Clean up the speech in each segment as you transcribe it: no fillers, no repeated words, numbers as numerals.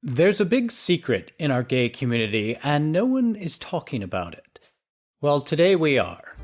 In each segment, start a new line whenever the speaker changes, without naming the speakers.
There's a big secret in our gay community, and no one is talking about it. Well, today we are.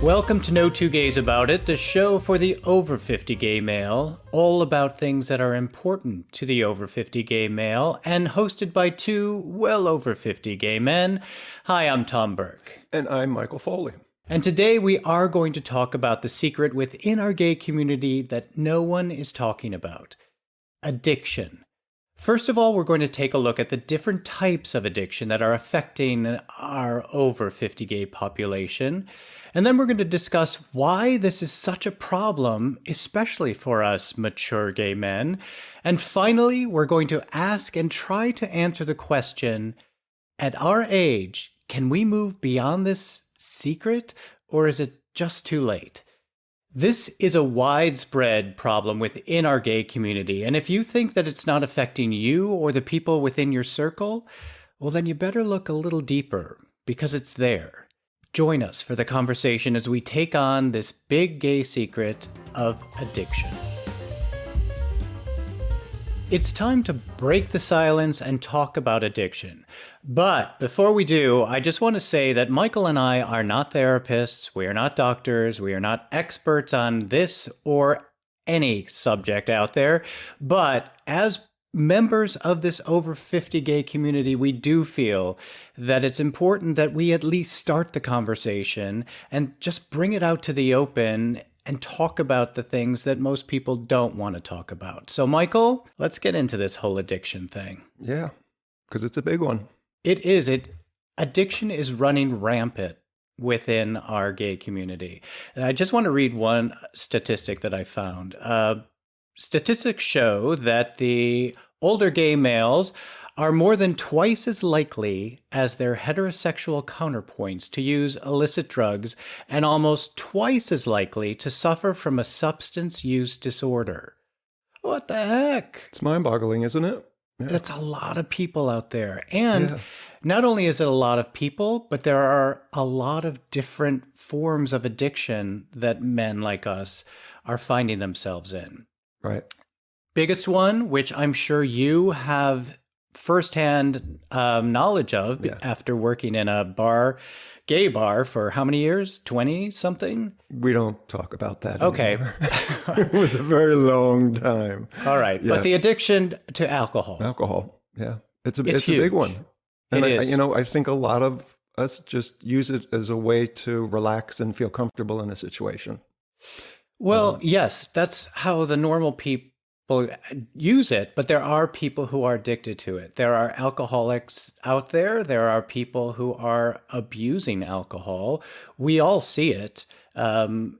Welcome to No Two Gays About It, the show for the over 50 gay male, all about things that are important to the over 50 gay male, and hosted by two well over 50 gay men. Hi, I'm Tom Burke.
And I'm Michael Foley.
And today we are going to talk about the secret within our gay community that no one is talking about: addiction. First of all, we're going to take a look at the different types of addiction that are affecting our over 50 gay population. And then we're going to discuss why this is such a problem, especially for us mature gay men. And finally, we're going to ask and try to answer the question, at our age, can we move beyond this secret, or is it just too late? This is a widespread problem within our gay community, and if you think that it's not affecting you or the people within your circle, well, then you better look a little deeper, because it's there. Join us for the conversation as we take on this big gay secret of addiction. It's time to break the silence and talk about addiction. But before we do, I just want to say that Michael and I are not therapists, we are not doctors, we are not experts on this or any subject out there. But as members of this over 50 gay community, we do feel that it's important that we at least start the conversation and just bring it out to the open and talk about the things that most people don't want to talk about. So, Michael, let's get into this whole addiction thing.
Yeah, because it's a big one.
It is. Addiction is running rampant within our gay community. And I just want to read one statistic that I found. Statistics show that the older gay males are more than twice as likely as their heterosexual counterpoints to use illicit drugs and almost twice as likely to suffer from a substance use disorder. What the heck?
It's mind-boggling, isn't it? Yeah.
That's a lot of people out there. And not only is it a lot of people, but there are a lot of different forms of addiction that men like us are finding themselves in.
Right.
Biggest one, which I'm sure you have firsthand knowledge of after working in a gay bar for how many years? 20 something?
We don't talk about that
Okay.
It was a very long time.
All right.
Yeah.
But the addiction to alcohol.
Alcohol. Yeah. It's a
huge.
big one. And
It is.
I think a lot of us just use it as a way to relax and feel comfortable in a situation.
Well, yes, that's how the normal people use it, but there are people who are addicted to it. There are alcoholics out there. There are people who are abusing alcohol. We all see it. And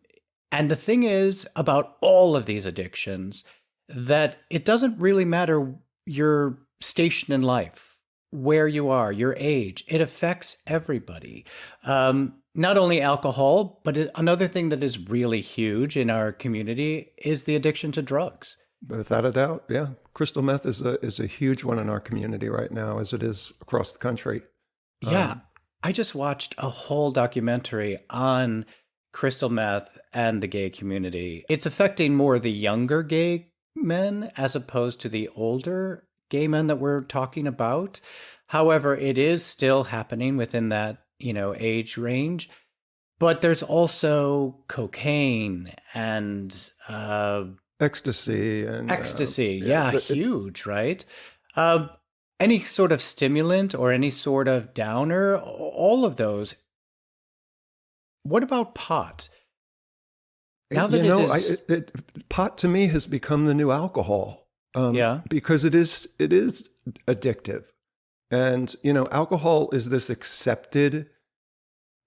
the thing is about all of these addictions that it doesn't really matter your station in life, where you are, your age. It affects everybody. Not only alcohol, but another thing that is really huge in our community is the addiction to drugs.
Without a doubt, yeah. Crystal meth is a huge one in our community right now, as it is across the country.
Yeah. I just watched a whole documentary on crystal meth and the gay community. It's affecting more the younger gay men as opposed to the older gay men that we're talking about. However, it is still happening within that, age range. But there's also cocaine and
ecstasy.
Huge, right? Any sort of stimulant or any sort of downer, all of those. What about pot? Now that
pot to me has become the new alcohol. Because it is addictive. And, alcohol is this accepted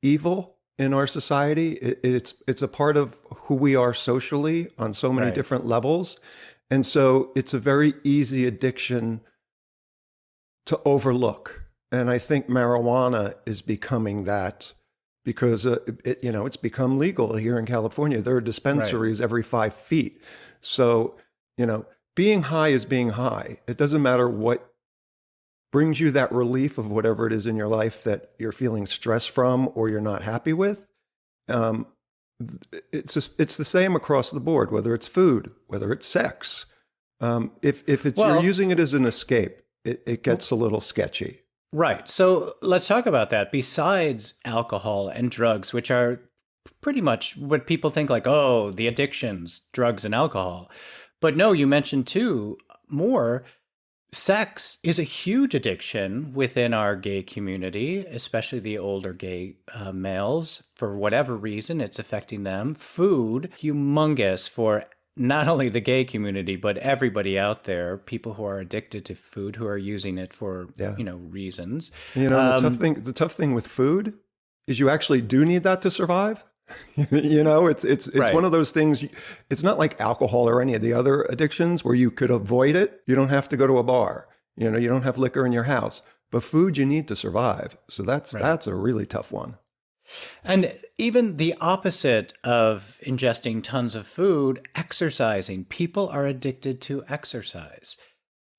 evil in our society. It's a part of who we are socially on so many different levels. And so it's a very easy addiction to overlook. And I think marijuana is becoming that because it's become legal here in California. There are dispensaries every 5 feet. So, being high is being high. It doesn't matter what brings you that relief of whatever it is in your life that you're feeling stress from or you're not happy with, it's the same across the board, whether it's food, whether it's sex. You're using it as an escape, it gets a little sketchy.
Right. So let's talk about that. Besides alcohol and drugs, which are pretty much what people think like, oh, the addictions, drugs and alcohol. But no, you mentioned too, more, sex is a huge addiction within our gay community, especially the older gay males. For whatever reason, it's affecting them. Food, humongous for not only the gay community, but everybody out there, people who are addicted to food, who are using it for, reasons.
The tough thing with food is you actually do need that to survive. It's right. One of those things. It's not like alcohol or any of the other addictions where you could avoid it. You don't have to go to a bar. You don't have liquor in your house, but food you need to survive. So that's a really tough one.
And even the opposite of ingesting tons of food, exercising. People are addicted to exercise.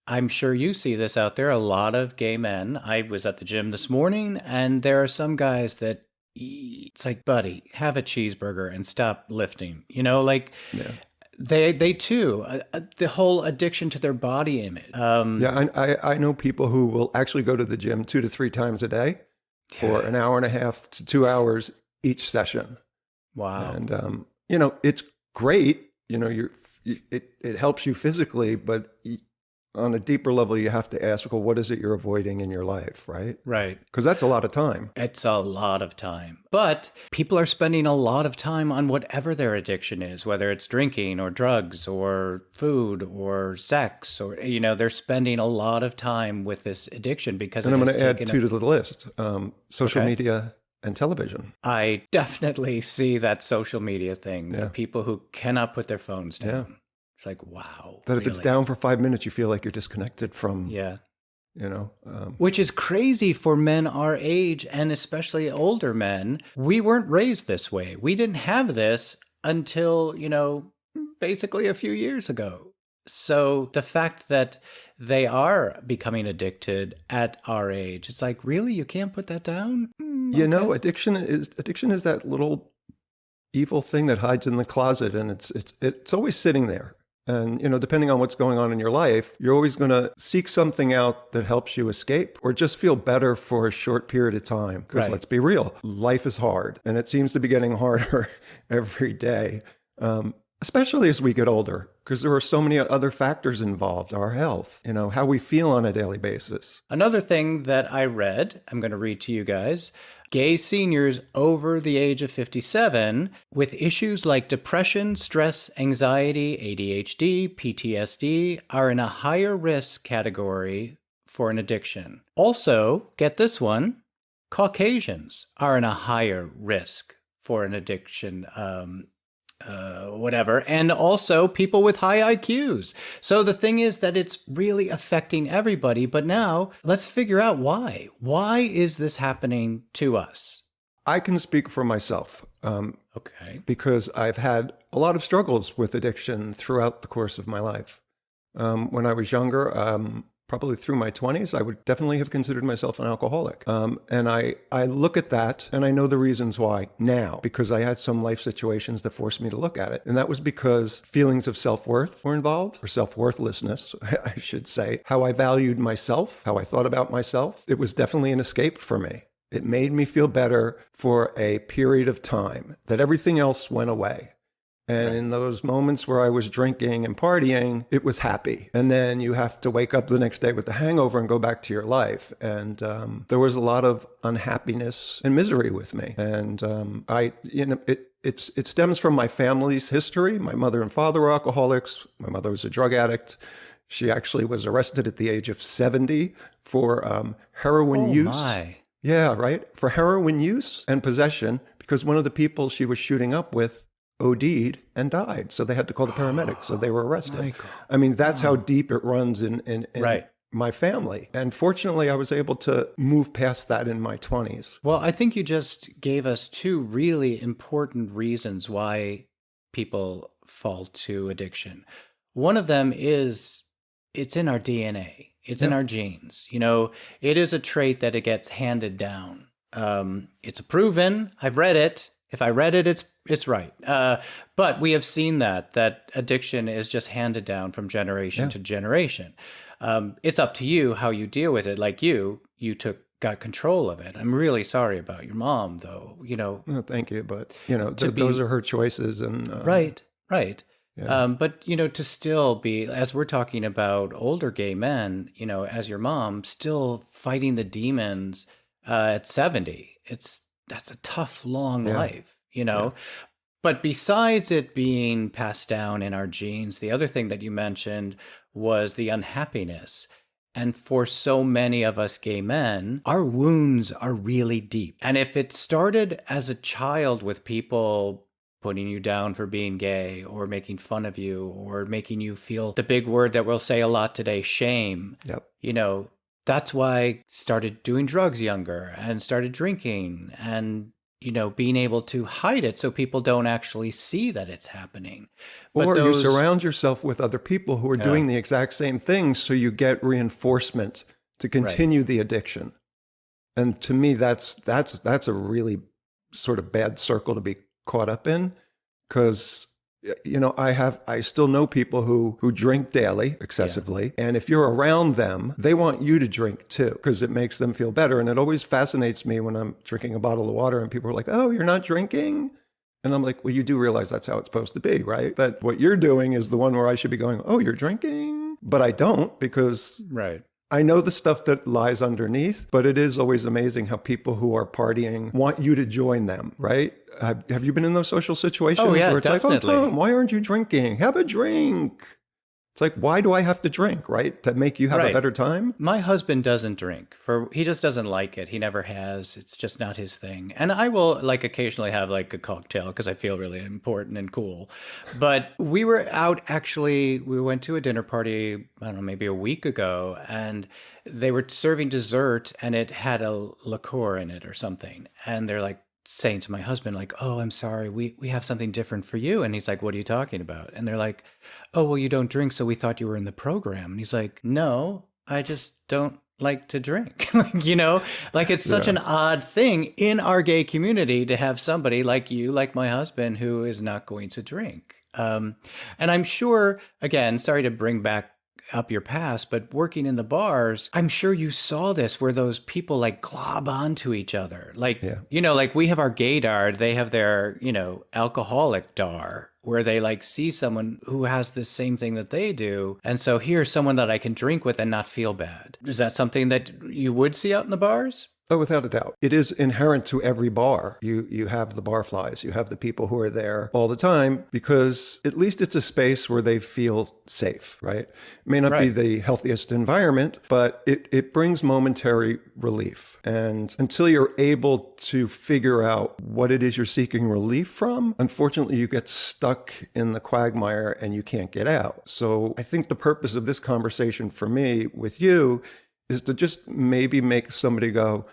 I'm sure you see this out there. A lot of gay men. I was at the gym this morning, and there are some guys that it's like, buddy, have a cheeseburger and stop lifting. They too, the whole addiction to their body image.
I know people who will actually go to the gym 2 to 3 times a day for an hour and a half to 2 hours each session.
Wow.
And, it's great. It helps you physically, but on a deeper level, you have to ask, well, what is it you're avoiding in your life, right?
Right.
Because that's a lot of time.
It's a lot of time. But people are spending a lot of time on whatever their addiction is, whether it's drinking or drugs or food or sex, or, they're spending a lot of time with this addiction because
and I'm going to add 2 to the list, social media and television.
I definitely see that social media thing, the people who cannot put their phones down.
Yeah.
It's like, wow.
That if it's down for 5 minutes, you feel like you're disconnected from,
which is crazy for men our age and especially older men. We weren't raised this way. We didn't have this until, basically a few years ago. So the fact that they are becoming addicted at our age, it's like, really? You can't put that down? Okay.
Addiction is that little evil thing that hides in the closet, and it's always sitting there. And, depending on what's going on in your life, you're always going to seek something out that helps you escape or just feel better for a short period of time. Because let's be real, life is hard, and it seems to be getting harder every day, especially as we get older, because there are so many other factors involved, our health, how we feel on a daily basis.
Another thing that I read, I'm going to read to you guys. Gay seniors over the age of 57 with issues like depression, stress, anxiety, ADHD, PTSD are in a higher risk category for an addiction. Also, get this one, Caucasians are in a higher risk for an addiction, and also people with high IQs. So the thing is that it's really affecting everybody. But now let's figure out why. Why is this happening to us?
I can speak for myself.
Okay.
Because I've had a lot of struggles with addiction throughout the course of my life. When I was younger, probably through my 20s, I would definitely have considered myself an alcoholic. And I look at that and I know the reasons why now, because I had some life situations that forced me to look at it. And that was because feelings of self-worth were involved, or self-worthlessness, I should say, how I valued myself, how I thought about myself. It was definitely an escape for me. It made me feel better for a period of time, that everything else went away. And in those moments where I was drinking and partying, it was happy. And then you have to wake up the next day with the hangover and go back to your life. And there was a lot of unhappiness and misery with me. And it stems from my family's history. My mother and father were alcoholics. My mother was a drug addict. She actually was arrested at the age of 70 for heroin use.
My.
Yeah, right. For heroin use and possession, because one of the people she was shooting up with OD'd and died. So they had to call the paramedics. So they were arrested.
Michael.
I mean, that's how deep it runs in my family. And fortunately, I was able to move past that in my 20s.
Well, I think you just gave us 2 really important reasons why people fall to addiction. One of them is it's in our DNA. It's in our genes. You know, it is a trait that it gets handed down. It's proven. I've read it. If I read it, it's right. But we have seen that addiction is just handed down from generation to generation. It's up to you how you deal with it. Like you got control of it. I'm really sorry about your mom, though. You know.
No, thank you, but you know, those are her choices, and
right.
Yeah.
But, you know, to still be, as we're talking about older gay men, you know, as your mom, still fighting the demons at 70, that's a tough, long life, you know. But besides it being passed down in our genes, the other thing that you mentioned was the unhappiness. And for so many of us gay men, our wounds are really deep. And if it started as a child with people putting you down for being gay or making fun of you or making you feel the big word that we'll say a lot today, shame. You know, that's why I started doing drugs younger and started drinking and, you know, being able to hide it so people don't actually see that it's happening.
Or you surround yourself with other people who are doing the exact same thing, so you get reinforcement to continue the addiction. And to me, that's a really sort of bad circle to be caught up in, because you know, I still know people who drink daily excessively, and if you're around them, they want you to drink too, because it makes them feel better. And it always fascinates me when I'm drinking a bottle of water and people are like, "Oh, you're not drinking?" And I'm like, "Well, you do realize that's how it's supposed to be, right? That what you're doing is the one where I should be going, 'Oh, you're drinking?' But I don't, because I know the stuff that lies underneath, but it is always amazing how people who are partying want you to join them, right? Have you been in those social situations where it's
definitely.
like, "Oh, Tom, why aren't you drinking? Have a drink." It's like, why do I have to drink, right? To make you have a better time?
My husband doesn't drink. He just doesn't like it. He never has. It's just not his thing. And I will like occasionally have like a cocktail because I feel really important and cool. But we were out we went to a dinner party, I don't know, maybe a week ago, and they were serving dessert and it had a liqueur in it or something. And they're like, saying to my husband, like, "Oh, I'm sorry, we have something different for you." And he's like, "What are you talking about?" And they're like, "Oh, well, you don't drink, so we thought you were in the program." And he's like, "No, I just don't like to drink." Like, you know, like it's such an odd thing in our gay community to have somebody like you, like my husband, who is not going to drink. And I'm sure, again, sorry to bring back up your past, but working in the bars, I'm sure you saw this where those people like glob onto each other. Like, you know, like we have our gaydar, they have their, you know, alcoholic dar, where they like see someone who has the same thing that they do. And so here's someone that I can drink with and not feel bad. Is that something that you would see out in the bars?
Oh, without a doubt. It is inherent to every bar. You have the barflies, you have the people who are there all the time, because at least it's a space where they feel safe, right? It may not be the healthiest environment, but it brings momentary relief. And until you're able to figure out what it is you're seeking relief from, unfortunately, you get stuck in the quagmire and you can't get out. So I think the purpose of this conversation for me with you is to just maybe make somebody go,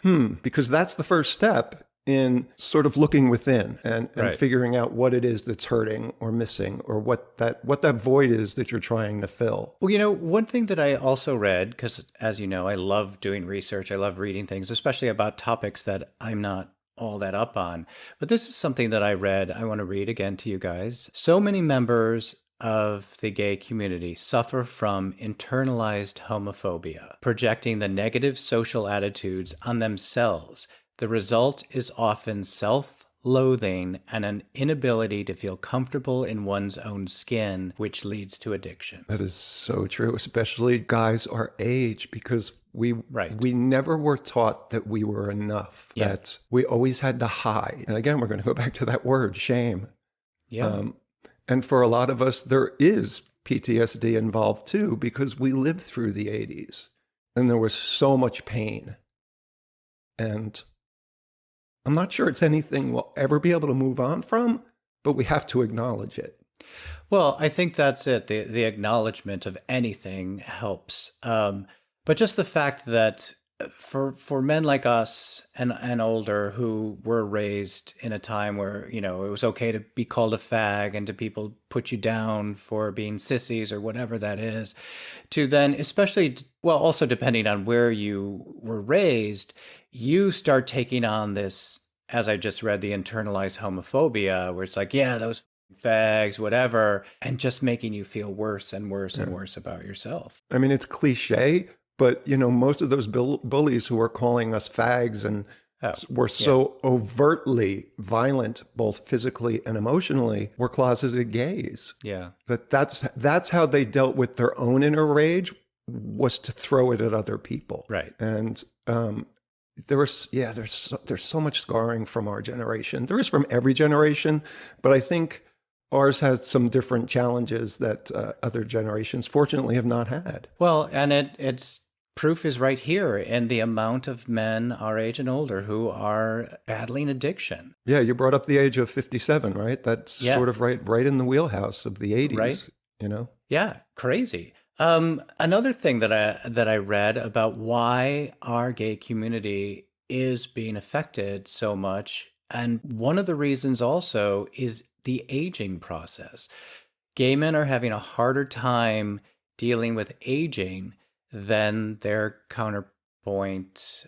because that's the first step in sort of looking within and figuring out what it is that's hurting or missing, or what that void is that you're trying to fill.
Well, you know, one thing that I also read, because as you know, I love doing research, I love reading things, especially about topics that I'm not all that up on. But this is something that I read, I want to read again to you guys. So many members of the gay community suffer from internalized homophobia, projecting the negative social attitudes on themselves. The result is often self-loathing and an inability to feel comfortable in one's own skin, which leads to addiction.
That is so true, especially guys our age, because we never were taught that we were enough, that we always had to hide. And again, we're going to go back to that word, shame. And for a lot of us, there is PTSD involved too, because we lived through the 80s and there was so much pain. And I'm not sure it's anything we'll ever be able to move on from, but we have to acknowledge it.
Well, I think that's it. The acknowledgement of anything helps. But just the fact that for men like us and older who were raised in a time where, you know, it was okay to be called a fag and to people put you down for being sissies or whatever that is, to then, especially, well, also depending on where you were raised, you start taking on this, as I just read, the internalized homophobia, where it's like, yeah, those fags, whatever, and just making you feel worse and worse and worse about yourself.
I mean, it's cliche, but, you know, most of those bullies who are calling us fags and were so overtly violent, both physically and emotionally, were closeted gays.
Yeah.
That's how they dealt with their own inner rage, was to throw it at other people.
Right.
And there's so much scarring from our generation. There is from every generation, but I think ours has some different challenges that other generations fortunately have not had.
Well, and it's proof is right here in the amount of men our age and older who are battling addiction.
Yeah, you brought up the age of 57, right? That's sort of right in the wheelhouse of the 80s,
right?
You know?
Yeah, crazy. Another thing that I read about why our gay community is being affected so much, and one of the reasons also is the aging process. Gay men are having a harder time dealing with aging than their counterpoint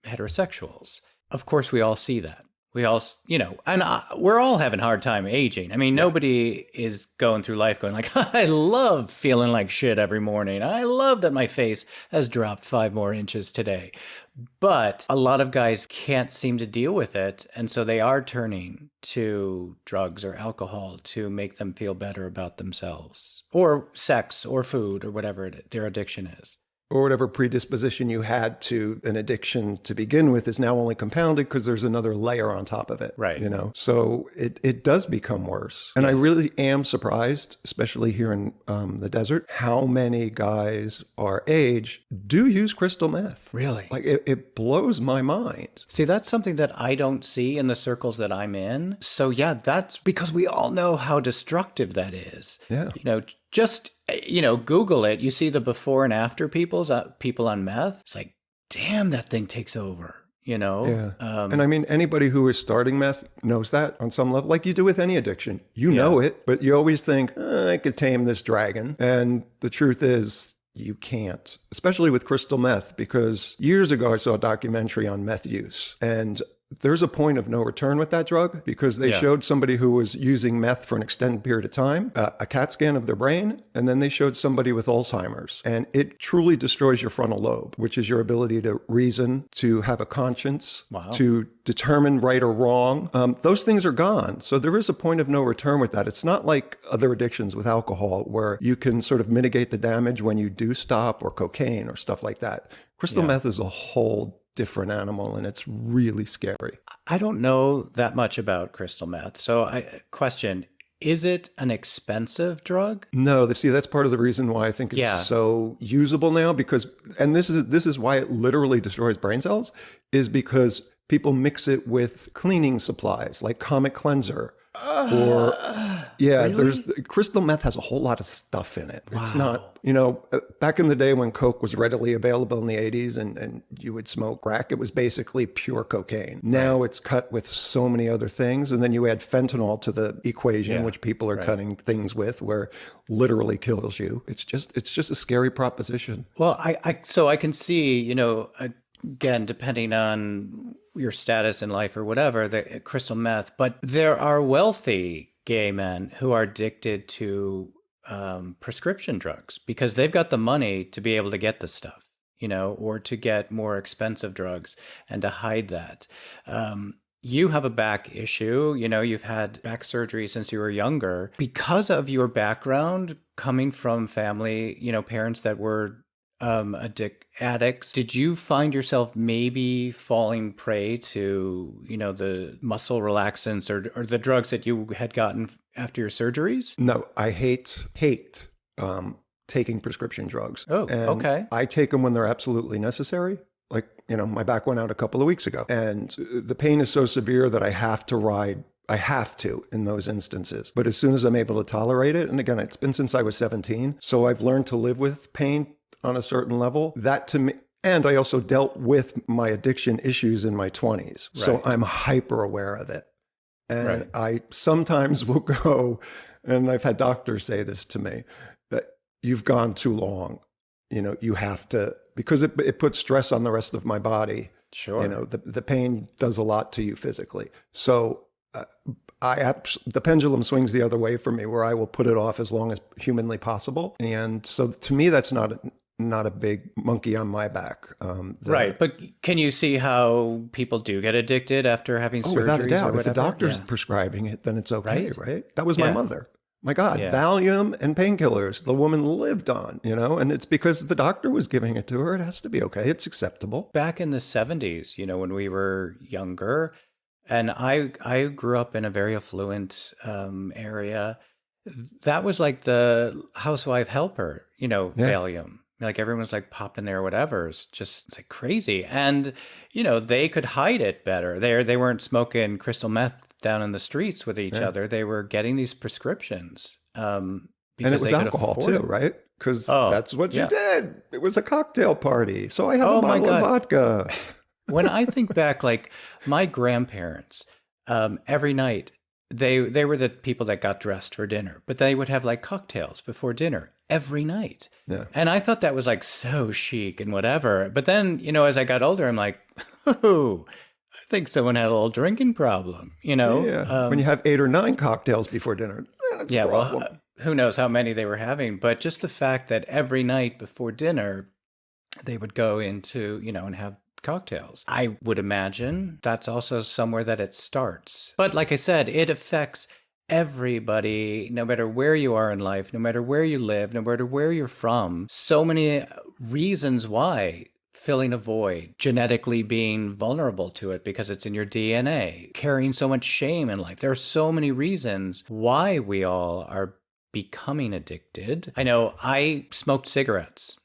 heterosexuals. Of course, we all see that. We all, you know, and we're all having a hard time aging. I mean, nobody is going through life going like, I love feeling like shit every morning. I love that my face has dropped 5 more inches today. But a lot of guys can't seem to deal with it. And so they are turning to drugs or alcohol to make them feel better about themselves, or sex or food or whatever their addiction is.
Or whatever predisposition you had to an addiction to begin with is now only compounded because there's another layer on top of it.
Right.
You know, so it does become worse. And I really am surprised, especially here in the desert, how many guys our age do use crystal meth.
Really?
Like it blows my mind.
See, that's something that I don't see in the circles that I'm in. So yeah, that's because we all know how destructive that is.
Yeah.
You know, just, you know, Google it. You see the before and after people on meth. It's like, damn, that thing takes over, you know?
Yeah. And I mean, anybody who is starting meth knows that on some level, like you do with any addiction. You know it, but you always think, I could tame this dragon. And the truth is, you can't, especially with crystal meth, because years ago I saw a documentary on meth use, and there's a point of no return with that drug, because they showed somebody who was using meth for an extended period of time, a CAT scan of their brain, and then they showed somebody with Alzheimer's. And it truly destroys your frontal lobe, which is your ability to reason, to have a conscience, to determine right or wrong. Those things are gone. So there is a point of no return with that. It's not like other addictions with alcohol where you can sort of mitigate the damage when you do stop, or cocaine or stuff like that. Crystal meth is a whole different animal, and it's really scary.
I don't know that much about crystal meth. So question, is it an expensive drug?
No, see, that's part of the reason why I think it's so usable now, because, and this is why it literally destroys brain cells, is because people mix it with cleaning supplies like Comet Cleanser. Or really? There's crystal meth has a whole lot of stuff in it. Wow. It's not, you know, back in the day when coke was readily available in the 80s and you would smoke crack, it was basically pure cocaine. Now it's cut with so many other things, and then you add fentanyl to the equation, which people are cutting things with, where literally kills you. It's just a scary proposition.
Well, so I can see, you know, again, depending on your status in life or whatever, the crystal meth, but there are wealthy gay men who are addicted to prescription drugs because they've got the money to be able to get the stuff, you know, or to get more expensive drugs and to hide that. You have a back issue, you know, you've had back surgery since you were younger. Because of your background coming from family, you know, parents that were addicts, did you find yourself maybe falling prey to, you know, the muscle relaxants or the drugs that you had gotten after your surgeries?
No, I hate taking prescription drugs.
Oh, okay.
I take them when they're absolutely necessary. Like, you know, my back went out a couple of weeks ago, and the pain is so severe that I have to in those instances. But as soon as I'm able to tolerate it, and again, it's been since I was 17, so I've learned to live with pain on a certain level. That to me, And I also dealt with my addiction issues in my 20s. Right. So I'm hyper aware of it. And I sometimes will go, and I've had doctors say this to me, that you've gone too long. You have to, because it puts stress on the rest of my body.
Sure.
The pain does a lot to you physically. So the pendulum swings the other way for me, where I will put it off as long as humanly possible. And so to me, that's not a big monkey on my back.
Right. But can you see how people do get addicted after having surgeries?
Without a doubt.
Or
if the doctor's prescribing it, then it's okay, right? That was my mother. My God, Valium and painkillers, the woman lived on, and it's because the doctor was giving it to her. It has to be okay. It's acceptable.
Back in the 70s, when we were younger, and I grew up in a very affluent area, that was like the housewife helper, Valium. Like everyone's like popping there or whatever. It's just like crazy. And, they could hide it better. They weren't smoking crystal meth down in the streets with each other. They were getting these prescriptions.
And it was alcohol too, right? Because that's what you did. It was a cocktail party. So I have a bottle of vodka.
When I think back, like my grandparents, every night, they were the people that got dressed for dinner, but they would have like cocktails before dinner every night. Yeah. And I thought that was like so chic and whatever. But then, as I got older, I'm like, oh, I think someone had a little drinking problem,
Yeah. When you have 8 or 9 cocktails before dinner, that's a problem.
Well, who knows how many they were having. But just the fact that every night before dinner, they would go into, and have cocktails. I would imagine that's also somewhere that it starts. But like I said, it affects everybody, no matter where you are in life, no matter where you live, no matter where you're from. So many reasons why. Filling a void, genetically being vulnerable to it because it's in your DNA, carrying so much shame in life. There are so many reasons why we all are becoming addicted. I know I smoked cigarettes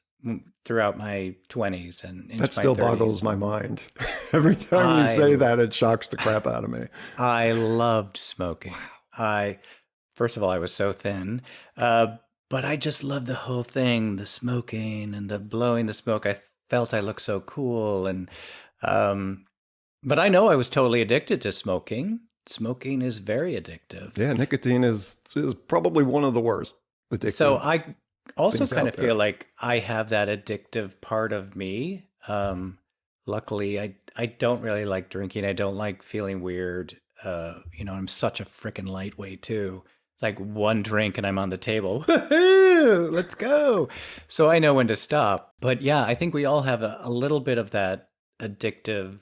throughout my 20s and into
that still
my 30s.
Boggles my mind. Every time you say that, it shocks the crap out of me.
I loved smoking. Wow. First of all, I was so thin, but I just loved the whole thing, the smoking and the blowing the smoke. I felt I looked so cool. And but I know I was totally addicted to smoking. Smoking is very addictive.
Yeah, nicotine is probably one of the worst addictive.
So I also kind of feel like I have that addictive part of me. Luckily, I don't really like drinking. I don't like feeling weird. I'm such a freaking lightweight too. Like one drink and I'm on the table. Woo-hoo, let's go. So I know when to stop. But yeah, I think we all have a little bit of that addictive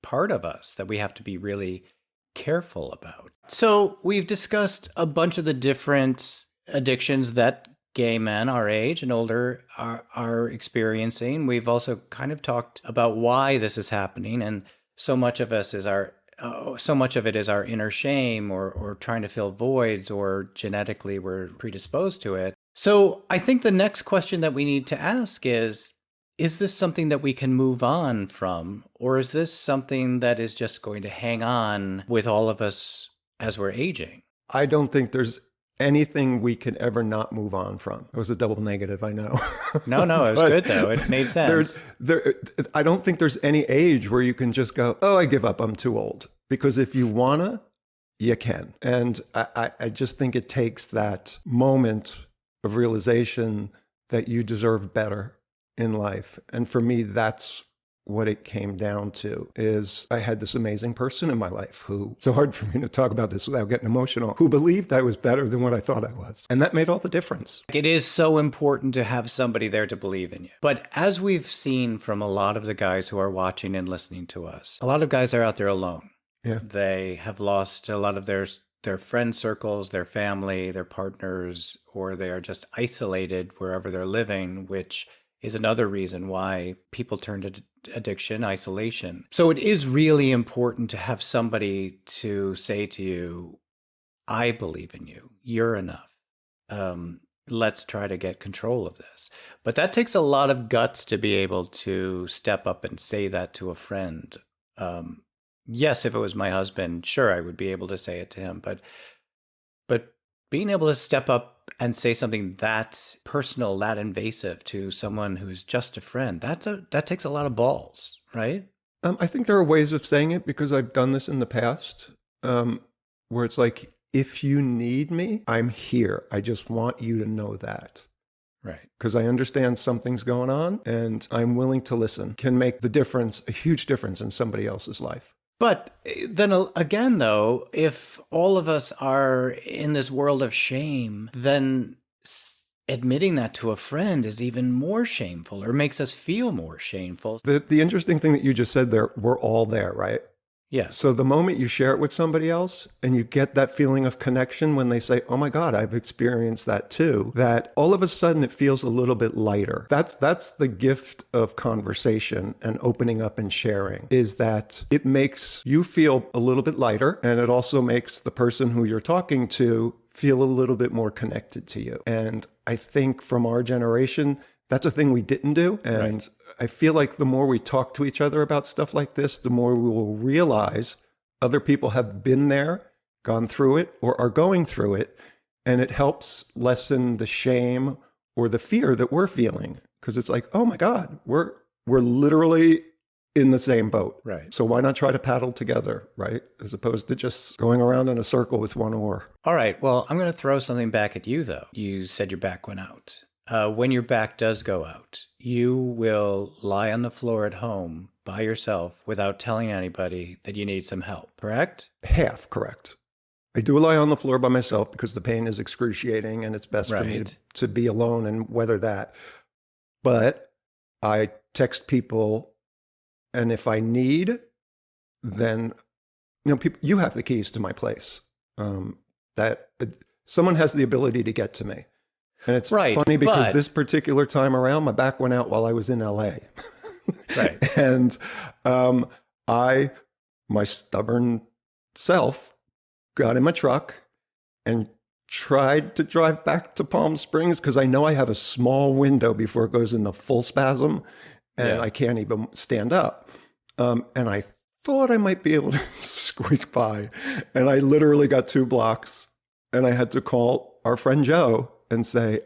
part of us that we have to be really careful about. So we've discussed a bunch of the different addictions that gay men our age and older are experiencing. We've also kind of talked about why this is happening. And so much of us is so much of it is our inner shame or trying to fill voids, or genetically we're predisposed to it. So I think the next question that we need to ask is this something that we can move on from? Or is this something that is just going to hang on with all of us as we're aging?
I don't think there's anything we can ever not move on from. It was a double negative, I know.
No, it was good though. It made sense.
I don't think there's any age where you can just go, oh, I give up, I'm too old. Because if you wanna, you can. And I just think it takes that moment of realization that you deserve better in life. And for me, that's what it came down to. Is I had this amazing person in my life who, it's so hard for me to talk about this without getting emotional, who believed I was better than what I thought I was. And that made all the difference.
It is so important to have somebody there to believe in you. But as we've seen from a lot of the guys who are watching and listening to us, a lot of guys are out there alone.
Yeah.
They have lost a lot of their friend circles, their family, their partners, or they are just isolated wherever they're living, which is another reason why people turn to addiction, isolation. So it is really important to have somebody to say to you, I believe in you. You're enough. Let's try to get control of this. But that takes a lot of guts to be able to step up and say that to a friend. Yes, if it was my husband, sure, I would be able to say it to him. But being able to step up and say something that personal, that invasive to someone who's just a friend, that takes a lot of balls, right?
I think there are ways of saying it because I've done this in the past, where it's like, if you need me, I'm here. I just want you to know that.
Right.
Because I understand something's going on and I'm willing to listen. Can make the difference, a huge difference in somebody else's life.
But then again, though, if all of us are in this world of shame, then admitting that to a friend is even more shameful or makes us feel more shameful.
The interesting thing that you just said there, we're all there, right?
Yeah.
So the moment you share it with somebody else and you get that feeling of connection when they say, oh my God, I've experienced that too, that all of a sudden it feels a little bit lighter. That's the gift of conversation and opening up and sharing, is that it makes you feel a little bit lighter, and it also makes the person who you're talking to feel a little bit more connected to you. And I think from our generation, that's a thing we didn't do. And right. I feel like the more we talk to each other about stuff like this, the more we will realize other people have been there, gone through it, or are going through it. And it helps lessen the shame or the fear that we're feeling. Because it's like, oh my God, we're literally in the same boat.
Right.
So why not try to paddle together, right? As opposed to just going around in a circle with one oar.
All right. Well, I'm going to throw something back at you, though. You said your back went out. When your back does go out, you will lie on the floor at home by yourself without telling anybody that you need some help, correct?
Half correct. I do lie on the floor by myself because the pain is excruciating and it's best for me to be alone and weather that. But I text people, and if I need, then, people, you have the keys to my place. That someone has the ability to get to me. And it's funny because this particular time around, my back went out while I was in LA.
Right.
And my stubborn self got in my truck and tried to drive back to Palm Springs because I know I have a small window before it goes into full spasm and I can't even stand up. And I thought I might be able to squeak by. And I literally got 2 blocks and I had to call our friend Joe and say,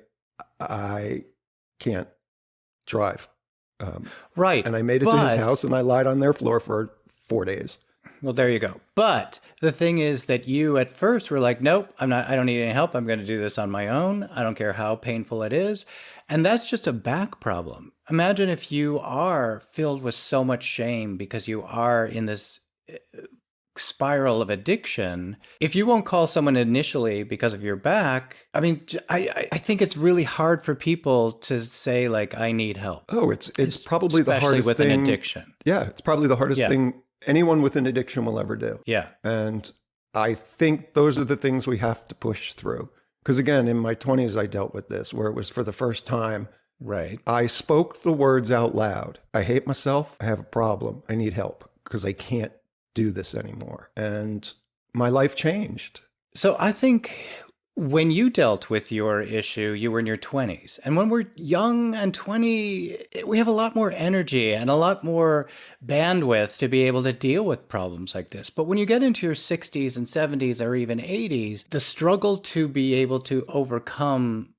I can't drive.
Right.
And I made it to his house and I lied on their floor for 4 days.
Well, there you go. But the thing is that you at first were like, nope, I don't need any help. I'm going to do this on my own. I don't care how painful it is. And that's just a back problem. Imagine if you are filled with so much shame because you are in this spiral of addiction. If you won't call someone initially because of your back, I mean, I think it's really hard for people to say, like, I need help.
Oh, it's probably the hardest
with
thing.
An addiction.
Yeah, it's probably the hardest thing anyone with an addiction will ever do.
Yeah.
And I think those are the things we have to push through. Because again, in my 20s, I dealt with this, where it was for the first time.
Right.
I spoke the words out loud. I hate myself. I have a problem. I need help because I can't do this anymore. And my life changed.
So I think when you dealt with your issue, you were in your 20s. And when we're young and 20, we have a lot more energy and a lot more bandwidth to be able to deal with problems like this. But when you get into your 60s and 70s or even 80s, the struggle to be able to overcome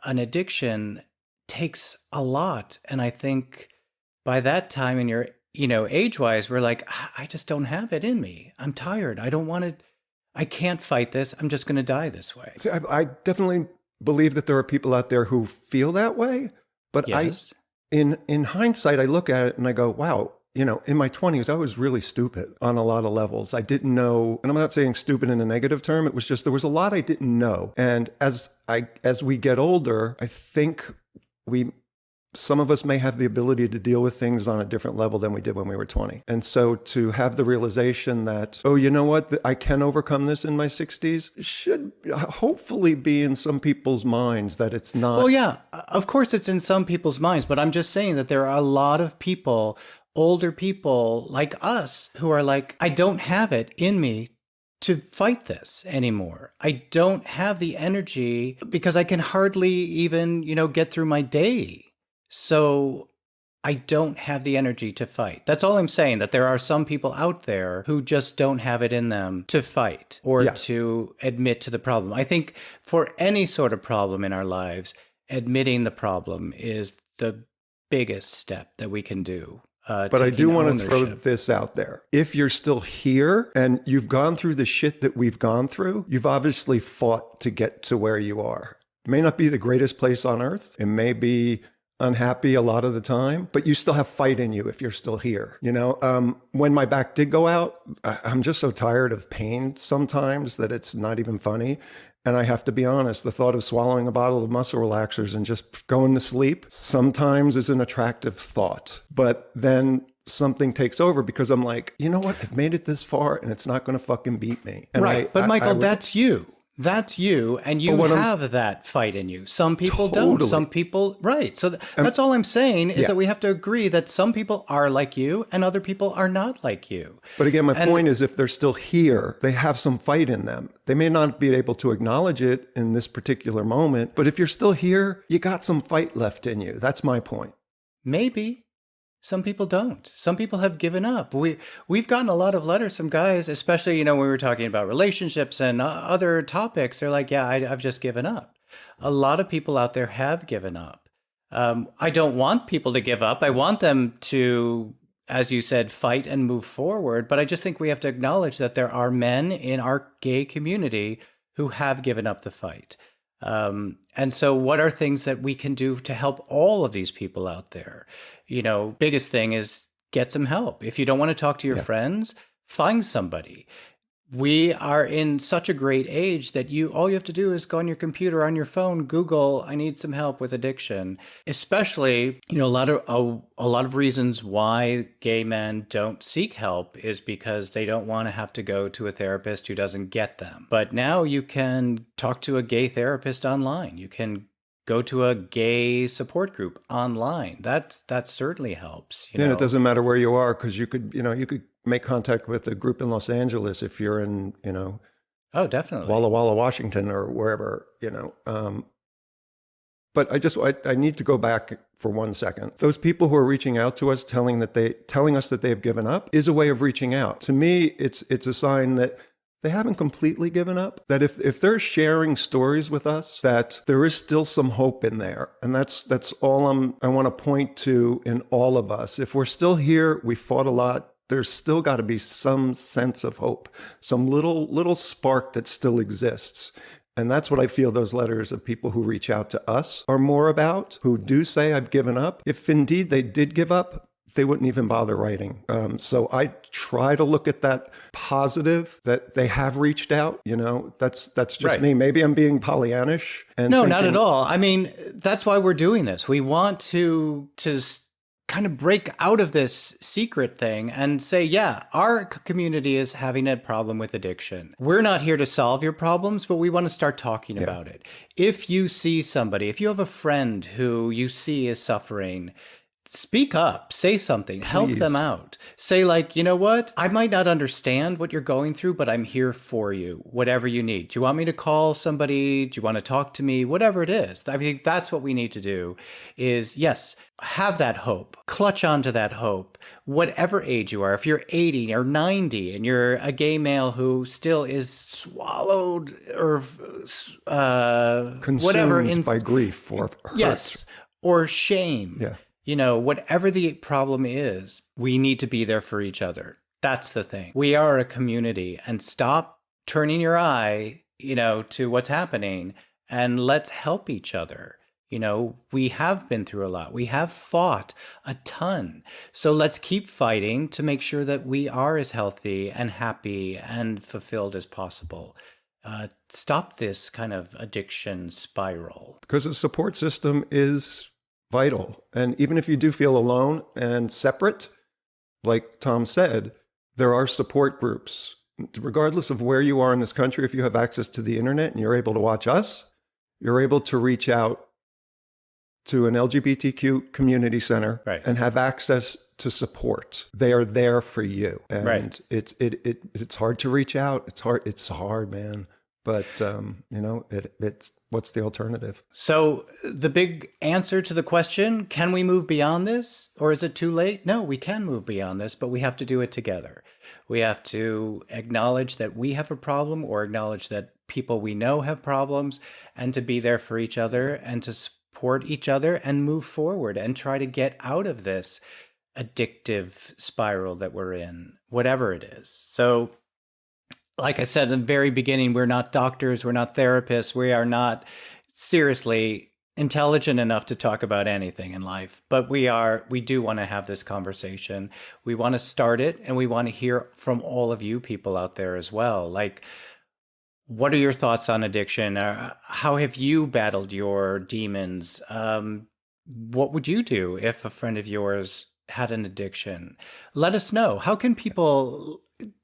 an addiction takes a lot. And I think by that time in your age-wise, we're like, I just don't have it in me. I'm tired. I don't want to, I can't fight this. I'm just going to die this way.
See, I definitely believe that there are people out there who feel that way. But
yes.
In hindsight, I look at it and I go, wow, in my 20s, I was really stupid on a lot of levels. I didn't know, and I'm not saying stupid in a negative term. It was just, there was a lot I didn't know. And as we get older, I think some of us may have the ability to deal with things on a different level than we did when we were 20. And so to have the realization that, oh, you know what, I can overcome this in my 60s should hopefully be in some people's minds, that it's not.
Well, yeah, of course it's in some people's minds, but I'm just saying that there are a lot of people, older people like us, who are like, I don't have it in me to fight this anymore. I don't have the energy because I can hardly even, get through my day. So I don't have the energy to fight. That's all I'm saying, that there are some people out there who just don't have it in them to fight or to admit to the problem. I think for any sort of problem in our lives, admitting the problem is the biggest step that we can do.
But I do want to throw this out there. If you're still here and you've gone through the shit that we've gone through, you've obviously fought to get to where you are. It may not be the greatest place on earth. It may be unhappy a lot of the time, but you still have fight in you if you're still here. You know, when my back did go out, I'm just so tired of pain sometimes that it's not even funny. And I have to be honest, the thought of swallowing a bottle of muscle relaxers and just going to sleep sometimes is an attractive thought. But then something takes over because I'm like, you know what? I've made it this far and it's not going to fucking beat me. And
but Michael, that's you. That's you, and you have that fight in you. Some people don't. Some people, right. So that's all I'm saying is that we have to agree that some people are like you and other people are not like you.
But again, my point is if they're still here, they have some fight in them. They may not be able to acknowledge it in this particular moment, but if you're still here, you got some fight left in you. That's my point.
Maybe. Some people don't. Some people have given up. We've gotten a lot of letters from guys, especially, you know, when we were talking about relationships and other topics. They're like, yeah, I've just given up. A lot of people out there have given up. I don't want people to give up. I want them to, as you said, fight and move forward. But I just think we have to acknowledge that there are men in our gay community who have given up the fight. And so what are things that we can do to help all of these people out there? You know, biggest thing is get some help. If you don't want to talk to your friends, find somebody. We are in such a great age that all you have to do is go on your computer, on your phone, Google, I need some help with addiction. Especially, you know, a lot of reasons why gay men don't seek help is because they don't want to have to go to a therapist who doesn't get them. But now you can talk to a gay therapist online. You can go to a gay support group online. That certainly helps. You know?
And it doesn't matter where you are because you could make contact with a group in Los Angeles if you're in, you know,
oh, definitely,
Walla Walla, Washington, or wherever, you know. But I need to go back for 1 second. Those people who are reaching out to us, telling us that they've given up, is a way of reaching out. To me, it's a sign that they haven't completely given up, that if they're sharing stories with us, that there is still some hope in there. And that's all I want to point to in all of us. If we're still here, we fought a lot. There's still got to be some sense of hope, some little spark that still exists. And that's what I feel those letters of people who reach out to us are more about, who do say, I've given up. If indeed they did give up, they wouldn't even bother writing. So I try to look at that positive, that they have reached out. You know, that's just me. Maybe I'm being Pollyannish.
No, not at all. I mean, that's why we're doing this. We want to kind of break out of this secret thing and say, yeah, our community is having a problem with addiction. We're not here to solve your problems, but we want to start talking about it. If you see somebody, if you have a friend who you see is suffering, speak up, say something, help them out. Say like, you know what? I might not understand what you're going through, but I'm here for you, whatever you need. Do you want me to call somebody? Do you want to talk to me? Whatever it is. I mean, that's what we need to do is, yes, have that hope, clutch onto that hope, whatever age you are. If you're 80 or 90 and you're a gay male who still is swallowed or
consumed
whatever
by grief or hurt.
Yes, or shame.
Yeah.
You know, whatever the problem is, we need to be there for each other. That's the thing. We are a community, and stop turning your eye, you know, to what's happening, and let's help each other. You know, we have been through a lot. We have fought a ton. So let's keep fighting to make sure that we are as healthy and happy and fulfilled as possible. Stop this kind of addiction spiral.
Because a support system is vital. And even if you do feel alone and separate, like Tom said, there are support groups. Regardless of where you are in this country, if you have access to the internet and you're able to watch us, you're able to reach out to an LGBTQ community center and have access to support. They are there for you. And it's hard to reach out. It's hard, man. But, it's what's the alternative?
So the big answer to the question, can we move beyond this or is it too late? No, we can move beyond this, but we have to do it together. We have to acknowledge that we have a problem or acknowledge that people we know have problems and to be there for each other and to support each other and move forward and try to get out of this addictive spiral that we're in, whatever it is. So like I said in the very beginning, we're not doctors, we're not therapists, we are not seriously intelligent enough to talk about anything in life, but we do want to have this conversation. We want to start it, and we want to hear from all of you people out there as well. Like, what are your thoughts on addiction? How have you battled your demons? What would you do if a friend of yours had an addiction? Let us know. How can people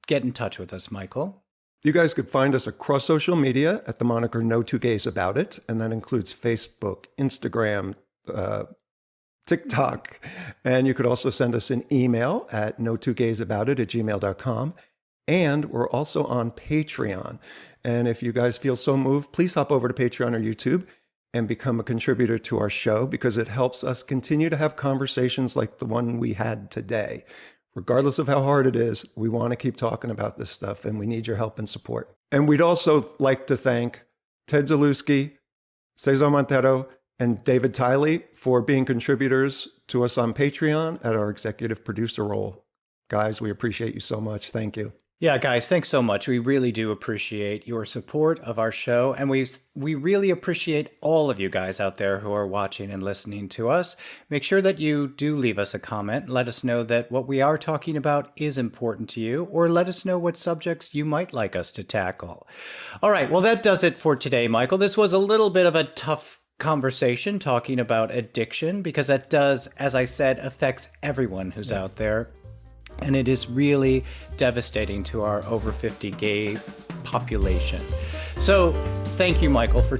get in touch with us, Michael?
You guys could find us across social media at the moniker No Two Gays About It, and that includes Facebook, Instagram, TikTok, and you could also send us an email at no2gaysabout@gmail.com, and we're also on Patreon. And if you guys feel so moved, please hop over to Patreon or YouTube and become a contributor to our show, because it helps us continue to have conversations like the one we had today. Regardless of how hard it is, we want to keep talking about this stuff, and we need your help and support. And we'd also like to thank Ted Zalewski, Cesar Montero, and David Tiley for being contributors to us on Patreon at our executive producer role. Guys, we appreciate you so much. Thank you.
Yeah, guys, thanks so much. We really do appreciate your support of our show, and we really appreciate all of you guys out there who are watching and listening to us. Make sure that you do leave us a comment. Let us know that what we are talking about is important to you, or let us know what subjects you might like us to tackle. All right, well, that does it for today, Michael. This was a little bit of a tough conversation talking about addiction, because that does, as I said, affects everyone who's out there. And it is really devastating to our over 50 gay population. So thank you, Michael, for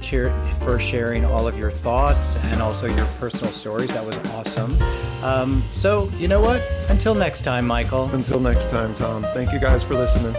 sharing all of your thoughts and also your personal stories. That was awesome. So you know what? Until next time, Michael.
Until next time, Tom. Thank you guys for listening.